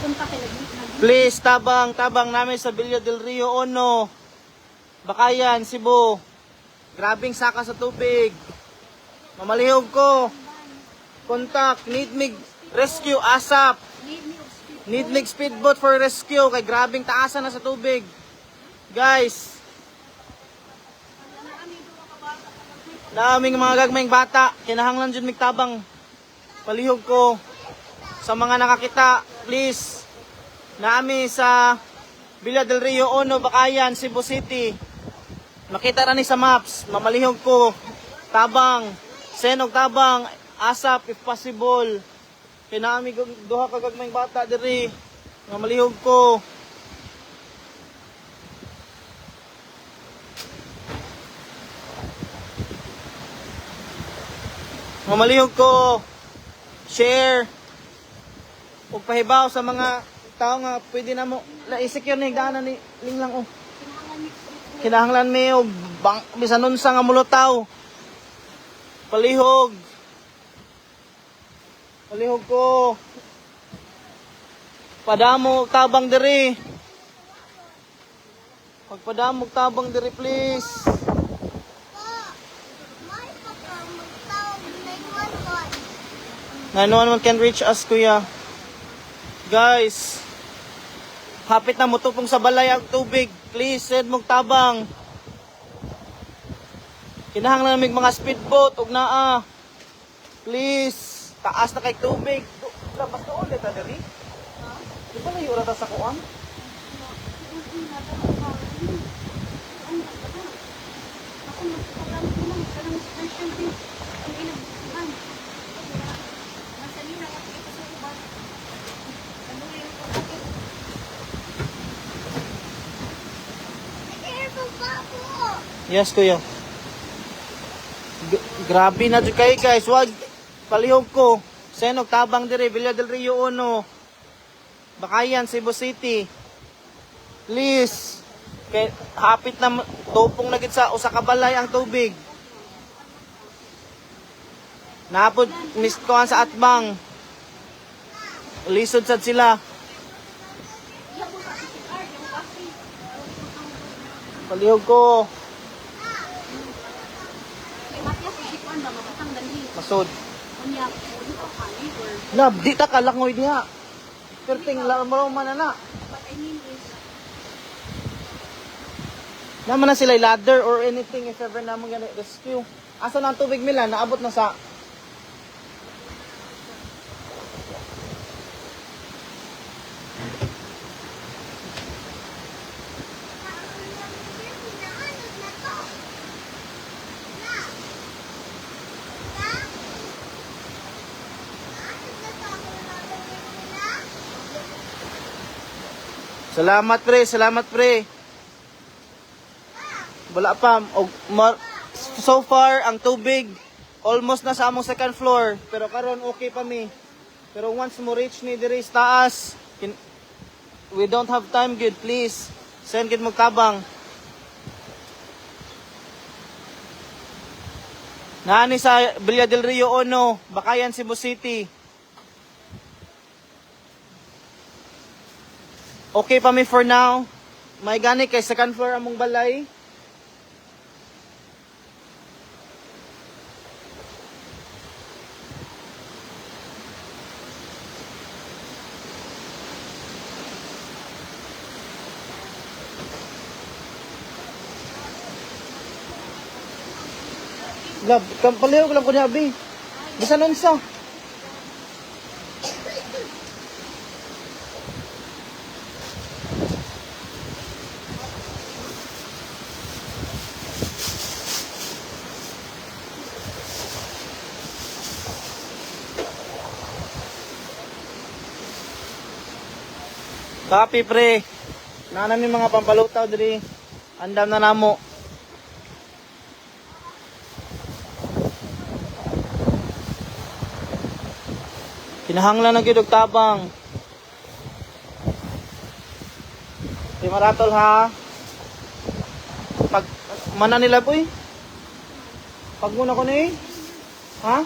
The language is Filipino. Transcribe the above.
punta kay Please, tabang namin sa Villa del Rio Ono, Bakayan, Cebu. Grabing saka sa tubig. Mamalihog ko. Contact, need me rescue ASAP. Need me speedboat for rescue kay grabing taasan na sa tubig. Guys. Daming mga gagmayng bata, kinahanglan jud mig tabang. Palihog ko sa mga nakakita, please. Naami sa Villa del Rio Ono, Bakayan, Cebu City. Makita ra ni sa maps, mamalihog ko. Tabang, senog tabang, ASAP if possible. Kinami duha ka gagmayng bata diri. Mamalihog ko. Mamalihog ko. Share. Ug pahibaw sa mga tao nga pwede na mo na-secure ni higdaanan ni ling lang oh. Kinahanglan mi og bisan unsa nga mulutaw. Palihog. Palihog ko. Padamo tabang diri. Pagpadamo tabang diri please. 911 can reach us, kuya. Guys, hapit na mutupong sa balay ang tubig. Please, send mong tabang. Kinahanglan namig mga speedboat, ug naa. Please, taas na kay tubig. Labas na ulit, dali. Di ba na yura ta sa kuan? Yes, kuya. Grabe na dyan kayo, guys. Wag palihog ko. Senog tabang dire, Villa del Rio Ono, Bakayan, Cebu City. Please. Kay hapit na tupong na gid sa usa ka balay ang tubig. Napod mistuan sa atbang. Lisod sad sila. Palihog ko. Masod. Lab, di ta kalangoy diha. Perting lamro man na. Naman na sila ladder or anything if ever naman gana rescue. Asa na ang tubig nila? Naabot na sa... Salamat pre, salamat pre. Wala pa. So far, ang tubig, almost na sa among second floor. Pero karon okay pa mi. Pero once mo reach ni diri sa taas, we don't have time good, please. Send gid mo tabang. Naani sa Villa del Rio Ono, Bakayan, Cebu City. Okay pa mi for now. May gani kay second floor among balay. Gab, kampaliw ko lang ko niya, abi. Bisan unsa? Copy pre. Nana mi mga pampalutaw diri. Andam na namo. Kinahanglan na gyud og tabang. Di maratol ha. Pag mana nila boy. Pag muna ko ni. Ha?